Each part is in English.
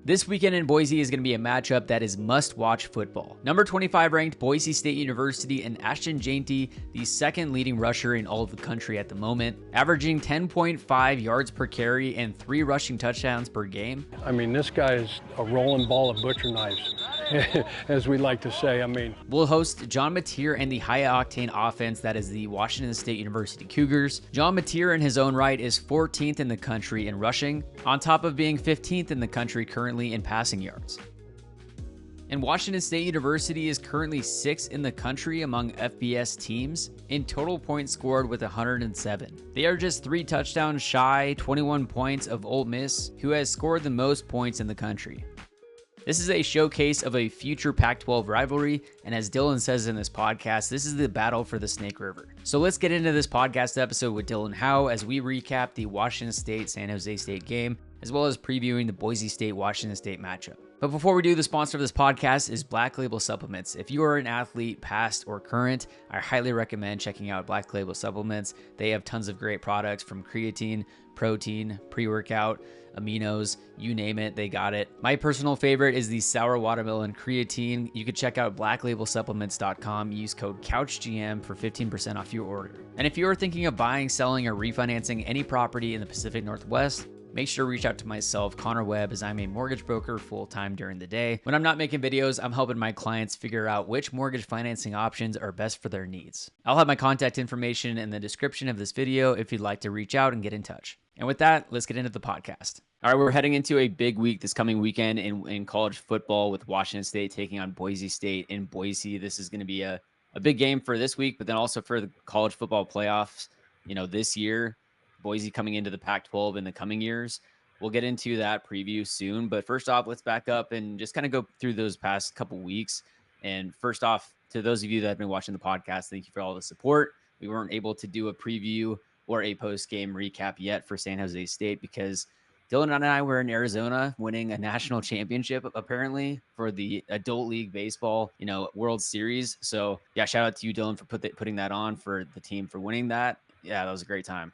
This weekend in Boise is going to be a matchup that is must-watch football. Number 25 ranked Boise State University and Ashton Jainty, the second leading rusher in all of the country at the moment, averaging 10.5 yards per carry and 3 rushing touchdowns per game. I mean, this guy is a rolling ball of butcher knives, as we like to say. We'll host John Mateer and the high-octane offense that is the Washington State University Cougars. John Mateer in his own right is 14th in the country in rushing, on top of being 15th in the country currently in passing yards. And Washington State University is currently 6th in the country among FBS teams in total points scored with 107. They are just 3 touchdowns shy, 21 points of Ole Miss, who has scored the most points in the country. This is a showcase of a future Pac-12 rivalry, and as Dylan says in this podcast, this is the battle for the Snake River. So let's get into this podcast episode with Dylan Howe as we recap the Washington State-San Jose State game, as well as previewing the Boise State-Washington State matchup. But before we do, the sponsor of this podcast is Black Label Supplements. If you are an athlete, past or current, I highly recommend checking out Black Label Supplements. They have tons of great products from creatine, protein, pre-workout, aminos, you name it, they got it. My personal favorite is the sour watermelon creatine. You can check out blacklabelsupplements.com, use code CouchGM for 15% off your order. And if you are thinking of buying, selling, or refinancing any property in the Pacific Northwest, make sure to reach out to myself, Connor Webb, as I'm a mortgage broker full-time during the day. When I'm not making videos, I'm helping my clients figure out which mortgage financing options are best for their needs. I'll have my contact information in the description of this video if you'd like to reach out and get in touch. And with that, let's get into the podcast. All right, we're heading into a big week this coming weekend in college football with Washington State taking on Boise State in Boise. This is going to be a big game for this week, but then also for the college football playoffs, this year. Boise coming into the Pac-12 in the coming years. We'll get into that preview soon. But first off, let's back up and just kind of go through those past couple weeks. And first off, to those of you that have been watching the podcast, thank you for all the support. We weren't able to do a preview or a post-game recap yet for San Jose State because Dylan and I were in Arizona winning a national championship, apparently, for the Adult League Baseball, World Series. So, yeah, shout out to you, Dylan, for putting that on for the team for winning that. Yeah, that was a great time.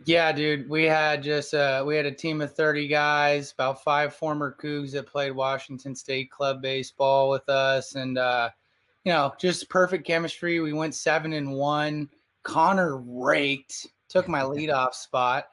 Yeah, dude, we had a team of 30 guys, about 5 former Cougs that played Washington State club baseball with us. And, just perfect chemistry. We went 7-1. Connor took my leadoff spot.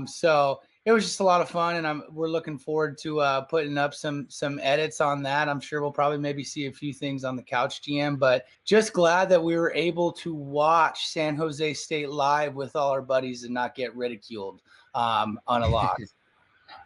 So it was just a lot of fun, and we're looking forward to putting up some edits on that. I'm sure we'll probably maybe see a few things on the Couch GM, but just glad that we were able to watch San Jose State live with all our buddies and not get ridiculed on a loss.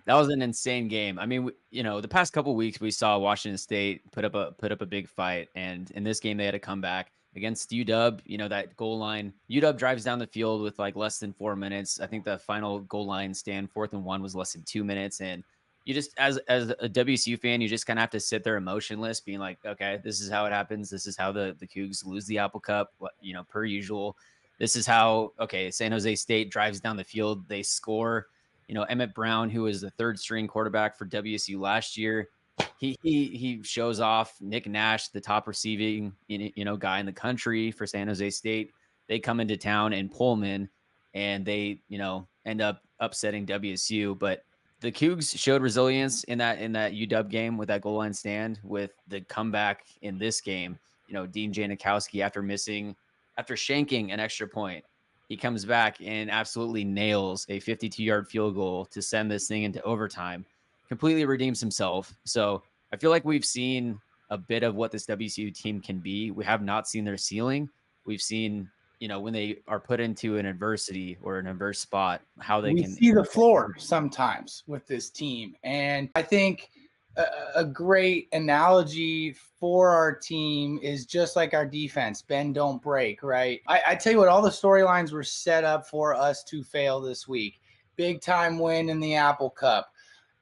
That was an insane game. I mean, the past couple of weeks we saw Washington State put up a big fight, and in this game they had to come back against UW. That goal line, UW drives down the field with like less than 4 minutes. I think the final goal line stand 4th and 1 was less than 2 minutes. And you just, as a WSU fan, you just kind of have to sit there emotionless being like, okay, this is how it happens. This is how the Cougs lose the Apple Cup, per usual. This is how, San Jose State drives down the field. They score, Emmett Brown, who was the 3rd string quarterback for WSU last year. He shows off. Nick Nash, the top receiving guy in the country for San Jose State. They come into town in Pullman, and they end up upsetting WSU. But the Cougs showed resilience in that UW game with that goal line stand. With the comeback in this game, Dean Janikowski after shanking an extra point, he comes back and absolutely nails a 52-yard field goal to send this thing into overtime. Completely redeems himself. So I feel like we've seen a bit of what this WSU team can be. We have not seen their ceiling. We've seen, when they are put into an adversity or an adverse spot, how we can see the floor sometimes with this team. And I think a great analogy for our team is just like our defense, bend, don't break, right? I tell you what, all the storylines were set up for us to fail this week. Big time win in the Apple Cup.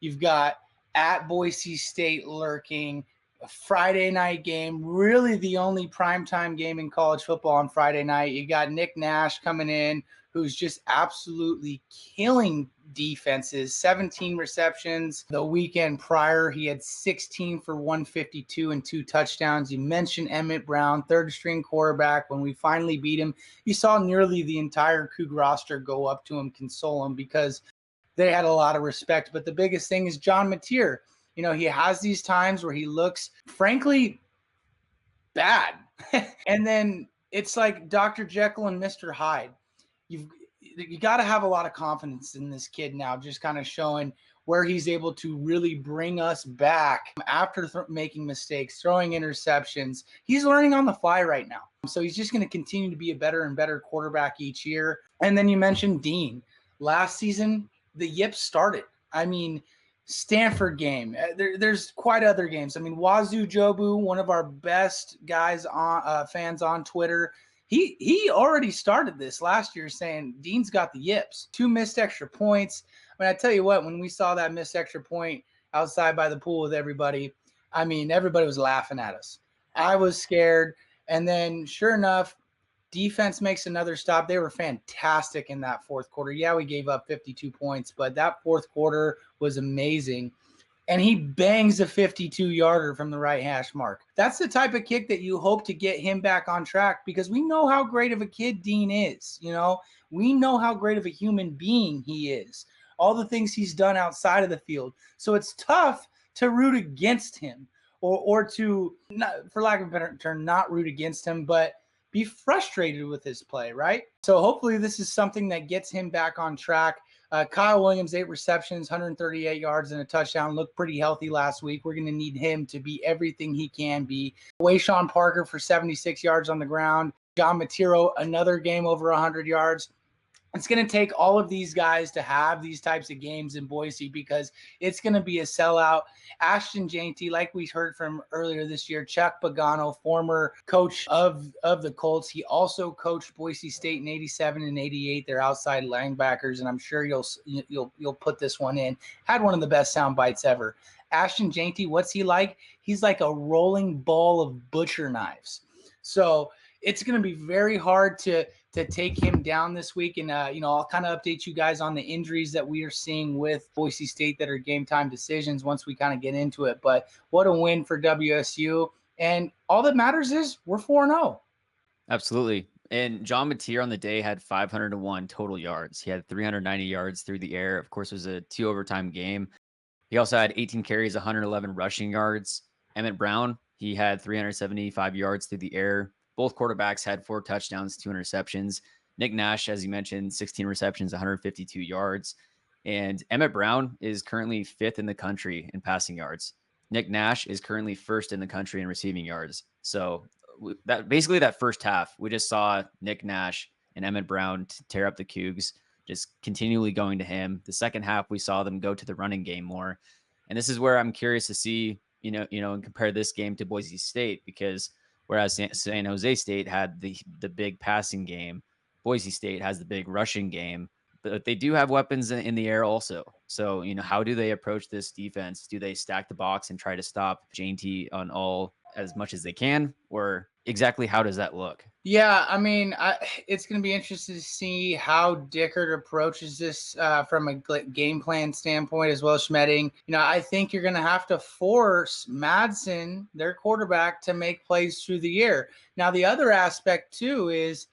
You've got at Boise State lurking, a Friday night game, really the only primetime game in college football on Friday night. You got Nick Nash coming in, who's just absolutely killing defenses, 17 receptions. The weekend prior, he had 16 for 152 and 2 touchdowns. You mentioned Emmett Brown, 3rd string quarterback. When we finally beat him, you saw nearly the entire Coug roster go up to him, console him, because they had a lot of respect. But the biggest thing is John Mateer. You know, he has these times where he looks, frankly, bad. And then it's like Dr. Jekyll and Mr. Hyde. You got to have a lot of confidence in this kid now, just kind of showing where he's able to really bring us back after making mistakes, throwing interceptions. He's learning on the fly right now. So he's just going to continue to be a better and better quarterback each year. And then you mentioned Dean. Last season, the yips started. I mean, Stanford game. There's quite other games. I mean, Wazoo Jobu, one of our best guys on fans on Twitter, he already started this last year saying Dean's got the yips. 2 missed extra points. I mean, I tell you what, when we saw that missed extra point outside by the pool with everybody, I mean, everybody was laughing at us. I was scared. And then sure enough, defense makes another stop. They were fantastic in that fourth quarter. Yeah, we gave up 52 points, but that fourth quarter was amazing. And he bangs a 52-yarder from the right hash mark. That's the type of kick that you hope to get him back on track, because we know how great of a kid Dean is. You know, we know how great of a human being he is, all the things he's done outside of the field. So it's tough to root against him or to, not, for lack of a better term, not root against him, but be frustrated with his play, right? So hopefully this is something that gets him back on track. Kyle Williams, 8 receptions, 138 yards and a touchdown. Looked pretty healthy last week. We're going to need him to be everything he can be. Wayshawn Parker for 76 yards on the ground. John Matiro, another game over 100 yards. It's going to take all of these guys to have these types of games in Boise, because it's going to be a sellout. Ashton Jainty, like we heard from earlier this year, Chuck Pagano, former coach of the Colts. He also coached Boise State in 87 and 88. They're outside linebackers, and I'm sure you'll put this one in. Had one of the best sound bites ever. Ashton Jainty, what's he like? He's like a rolling ball of butcher knives. So it's going to be very hard to take him down this week. And, I'll kind of update you guys on the injuries that we are seeing with Boise State that are game time decisions once we kind of get into it. But what a win for WSU. And all that matters is we're 4-0. Absolutely. And John Mateer on the day had 501 total yards. He had 390 yards through the air. Of course, it was a 2 overtime game. He also had 18 carries, 111 rushing yards. Emmett Brown, he had 375 yards through the air. Both quarterbacks had 4 touchdowns, 2 interceptions. Nick Nash, as you mentioned, 16 receptions, 152 yards. And Emmett Brown is currently 5th in the country in passing yards. Nick Nash is currently 1st in the country in receiving yards. So that first half, we just saw Nick Nash and Emmett Brown tear up the Cougs, just continually going to him. The second half, we saw them go to the running game more. And this is where I'm curious to see, and compare this game to Boise State, because whereas San Jose State had the big passing game, Boise State has the big rushing game, but they do have weapons in the air also. So, how do they approach this defense? Do they stack the box and try to stop Jainty on all as much as they can, or exactly how does that look? Yeah, I mean, it's going to be interesting to see how Dickert approaches this from a game plan standpoint, as well as Schmedding. I think you're going to have to force Madsen, their quarterback, to make plays through the air. Now, the other aspect, too, is,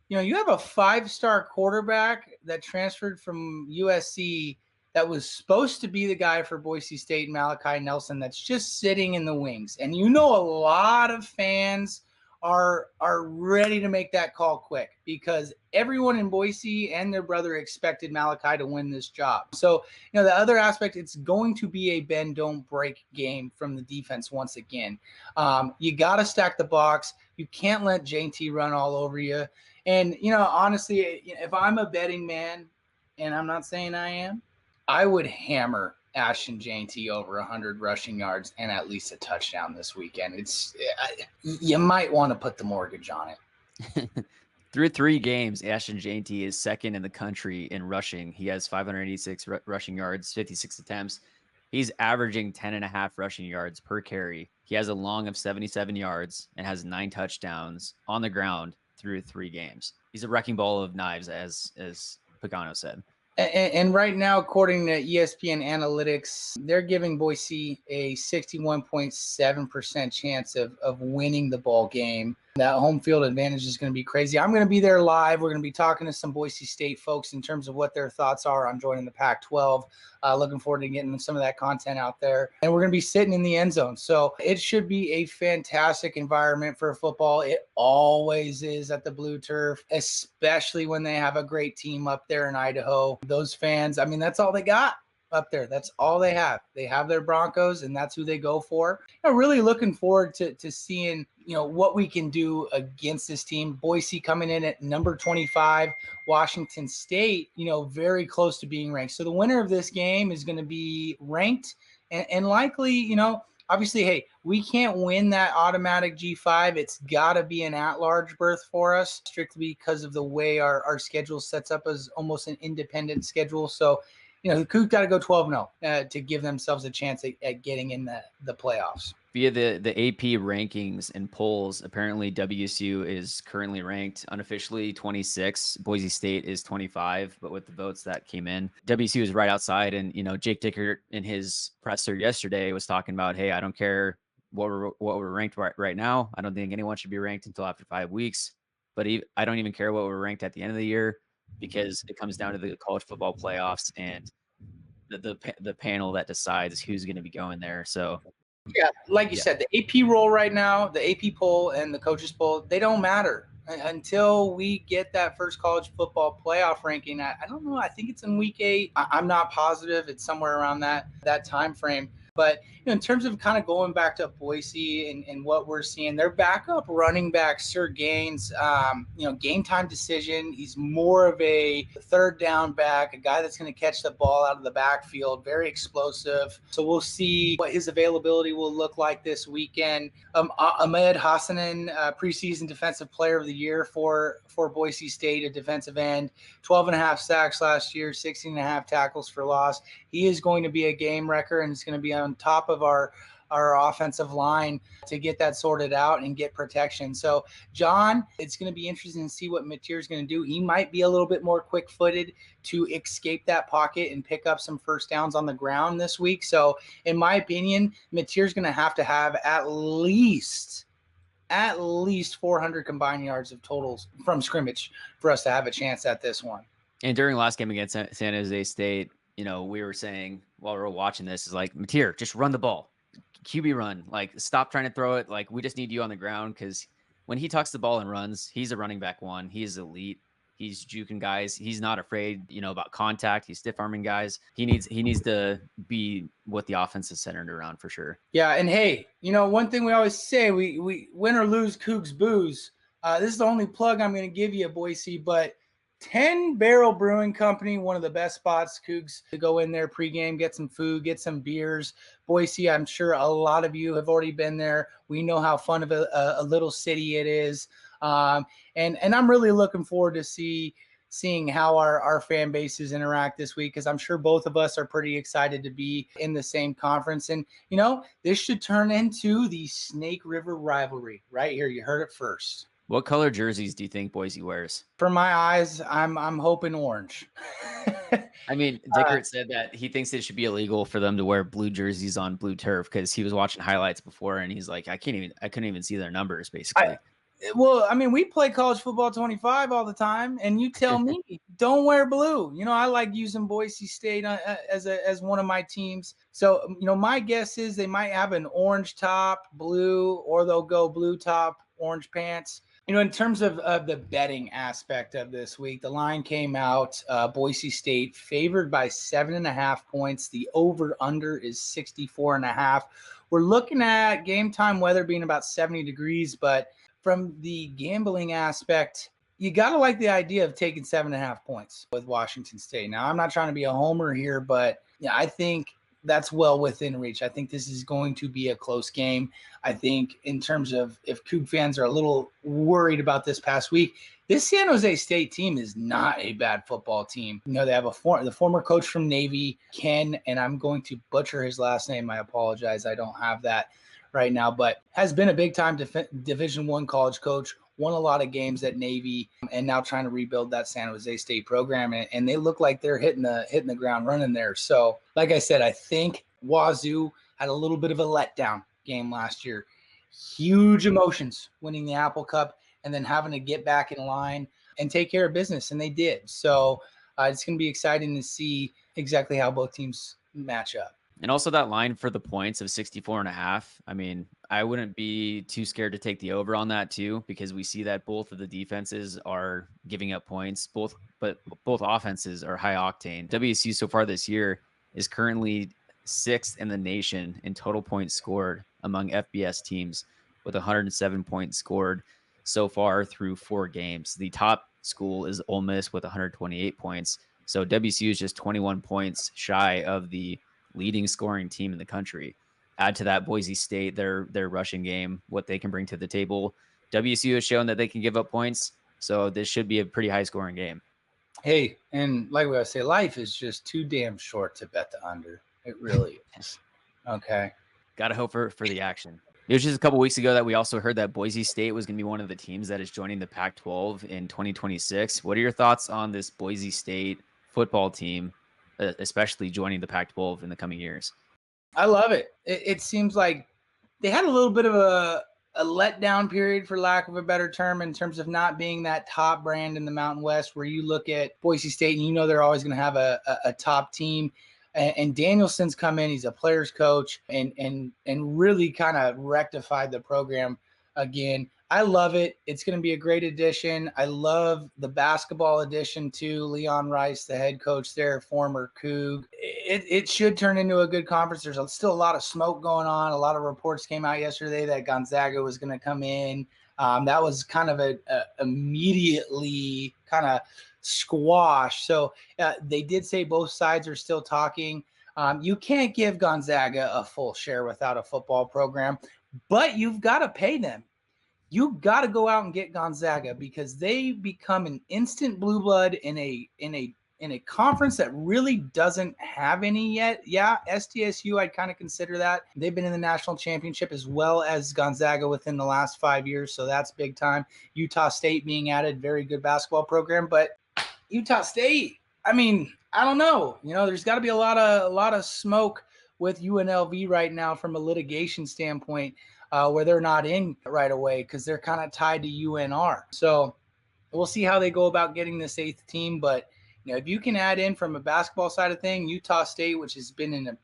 you have a 5-star quarterback that transferred from USC that was supposed to be the guy for Boise State, Malachi Nelson, that's just sitting in the wings. And a lot of fans are ready to make that call quick, because everyone in Boise and their brother expected Malachi to win this job. So, the other aspect, it's going to be a bend, don't break game from the defense once again. You got to stack the box. You can't let JT run all over you. And, honestly, if I'm a betting man, and I'm not saying I am, I would hammer Ashton Jainty over 100 rushing yards and at least a touchdown this weekend. You might want to put the mortgage on it. Through 3 games, Ashton Jainty is 2nd in the country in rushing. He has 586 rushing yards, 56 attempts. He's averaging 10.5 rushing yards per carry. He has a long of 77 yards and has 9 touchdowns on the ground through 3 games. He's a wrecking ball of knives, as Pagano said. And right now, according to ESPN Analytics, they're giving Boise a 61.7% chance of winning the ball game. That home field advantage is going to be crazy. I'm going to be there live. We're going to be talking to some Boise State folks in terms of what their thoughts are on joining the Pac-12. Looking forward to getting some of that content out there. And we're going to be sitting in the end zone. So it should be a fantastic environment for football. It always is at the Blue Turf, especially when they have a great team up there in Idaho. Those fans, I mean, that's all they got up there. That's all they have. They have their Broncos, and that's who they go for. Really looking forward to seeing, what we can do against this team. Boise coming in at number 25, Washington State, very close to being ranked. So the winner of this game is going to be ranked and likely, obviously, hey, we can't win that automatic G5. It's got to be an at-large berth for us, strictly because of the way our schedule sets up as almost an independent schedule. So, the Cougs got to go 12-0 to give themselves a chance at getting in the playoffs. Via the AP rankings and polls, apparently WSU is currently ranked unofficially 26. Boise State is 25, but with the votes that came in, WSU is right outside. And, Jake Dickert in his presser yesterday was talking about, hey, I don't care what we're ranked right now. I don't think anyone should be ranked until after 5 weeks. But I don't even care what we're ranked at the end of the year, because it comes down to the college football playoffs and the panel that decides who's going to be going there. So, yeah, like you said, the AP roll right now, the AP poll and the coaches poll, they don't matter until we get that first college football playoff ranking. I don't know. I think it's in week 8. I'm not positive. It's somewhere around that time frame. But in terms of kind of going back to Boise and what we're seeing, their backup running back, Sir Gaines, game time decision. He's more of a third down back, a guy that's going to catch the ball out of the backfield, very explosive. So we'll see what his availability will look like this weekend. Ahmed Hassanin, preseason defensive player of the year for Boise State, a defensive end, 12.5 sacks last year, 16.5 tackles for loss. He is going to be a game wrecker, and it's going to be on top of our offensive line to get that sorted out and get protection. So, John, it's going to be interesting to see what Mateer is going to do. He might be a little bit more quick-footed to escape that pocket and pick up some first downs on the ground this week. So, in my opinion, Mateer is going to have at least 400 combined yards of totals from scrimmage for us to have a chance at this one. And during last game against San Jose State, we were saying while we were watching this is like, Mateer, just run the ball, QB run, like stop trying to throw it. Like, we just need you on the ground, because when he tucks the ball and runs, he's a running back one. He is elite. He's juking guys. He's not afraid, about contact. He's stiff arming guys. He needs to be what the offense is centered around for sure. Yeah, and hey, one thing we always say, we win or lose, Cougs booze. This is the only plug I'm going to give you, Boise, but 10 Barrel Brewing Company, one of the best spots, Cougs, to go in there pregame, get some food, get some beers. Boise, I'm sure a lot of you have already been there. We know how fun of a little city it is. And I'm really looking forward to seeing how our fan bases interact this week, because I'm sure both of us are pretty excited to be in the same conference. And, this should turn into the Snake River rivalry right here. You heard it first. What color jerseys do you think Boise wears? For my eyes, I'm hoping orange. I mean, Dickert said that he thinks it should be illegal for them to wear blue jerseys on blue turf, because he was watching highlights before and he's like, I couldn't even see their numbers, basically. We play college football 25 all the time, and you tell me don't wear blue. I like using Boise State as one of my teams. So, my guess is they might have an orange top, blue, or they'll go blue top, orange pants. In terms of the betting aspect of this week, the line came out, Boise State favored by 7.5 points. The over-under is 64.5. We're looking at game time weather being about 70 degrees, but from the gambling aspect, you got to like the idea of taking 7.5 points with Washington State. Now, I'm not trying to be a homer here, but I think that's well within reach. I think this is going to be a close game. I think in terms of if Coug fans are a little worried about this past week, this San Jose State team is not a bad football team. They have the former coach from Navy, Ken, and I'm going to butcher his last name. I apologize. I don't have that right now, but has been a big-time Division I college coach, won a lot of games at Navy, and now trying to rebuild that San Jose State program. And they look like they're hitting the ground running there. So, like I said, I think Wazoo had a little bit of a letdown game last year. huge emotions winning the Apple Cup and then having to get back in line and take care of business, and they did. So it's going to be exciting to see exactly how both teams match up. And also that line for the points of 64.5. I mean, I wouldn't be too scared to take the over on that too, because we see that both of the defenses are giving up points, but both offenses are high octane. WSU so far this year is currently 6th in the nation in total points scored among FBS teams, with 107 points scored so far through 4 games. The top school is Ole Miss with 128 points. So WSU is just 21 points shy of the leading scoring team in the country. Add to that Boise State, their rushing game, what they can bring to the table. WSU has shown that they can give up points, so this should be a pretty high scoring game. Hey, and like we say, life is just too damn short to bet the under. It really is. Okay. Got to hope for the action. It was just a couple weeks ago that we also heard that Boise State was going to be one of the teams that is joining the Pac-12 in 2026. What are your thoughts on this Boise State football team, especially joining the Pac-12 in the coming years? I love it. It seems like they had a little bit of a letdown period, for lack of a better term, in terms of not being that top brand in the Mountain West, where you look at Boise State and you know they're always going to have a top team. And Danielson's come in, he's a player's coach, and really kind of rectified the program again. I love it. It's going to be a great addition. I love the basketball addition too. Leon Rice, the head coach there, former Coug. It should turn into a good conference. There's still a lot of smoke going on. A lot of reports came out yesterday that Gonzaga was going to come in. That was kind of a immediately kind of squash. So they did say both sides are still talking. You can't give Gonzaga a full share without a football program, but you've got to pay them. You got to go out and get Gonzaga, because they become an instant blue blood in a conference that really doesn't have any yet. Yeah, SDSU, I'd kind of consider that. They've been in the national championship as well as Gonzaga within the last 5 years, so that's big time. Utah State being added, very good basketball program, but Utah State, I mean, I don't know. You know, there's got to be a lot of smoke with UNLV right now from a litigation standpoint, where they're not in right away because they're kind of tied to UNR. So we'll see how they go about getting this 8th team. But you know, if you can add in from a basketball side of thing, Utah State, which has been in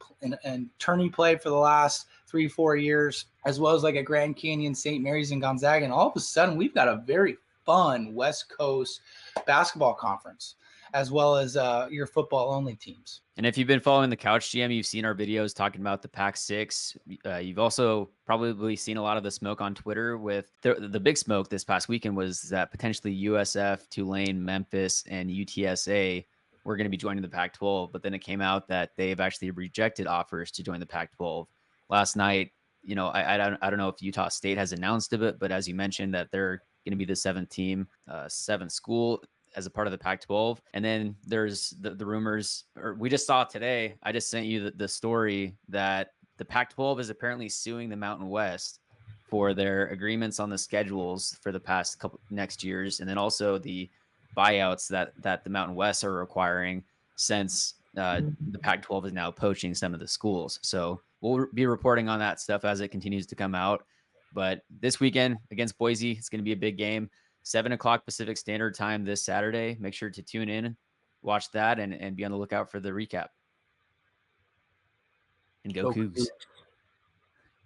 an tourney play for the last 3-4 years, as well as like a Grand Canyon, St. Mary's, and Gonzaga, and all of a sudden we've got a very fun West Coast basketball conference, as well as your football-only teams. And if you've been following the Couch GM, you've seen our videos talking about the Pac-6. You've also probably seen a lot of the smoke on Twitter. With the big smoke this past weekend was that potentially USF, Tulane, Memphis, and UTSA were going to be joining the Pac-12. But then it came out that they've actually rejected offers to join the Pac-12. Last night, you know, I don't know if Utah State has announced it, but as you mentioned, that they're going to be the 7th team, 7th school as a part of the Pac-12. And then there's the rumors, or we just saw today, I just sent you the story that the Pac-12 is apparently suing the Mountain West for their agreements on the schedules for the past couple next years. And then also the buyouts that the Mountain West are requiring, since the Pac-12 is now poaching some of the schools. So we'll be reporting on that stuff as it continues to come out. But this weekend against Boise, it's going to be a big game. 7 o'clock Pacific Standard Time this Saturday. Make sure to tune in, watch that, and be on the lookout for the recap. And go Cougs.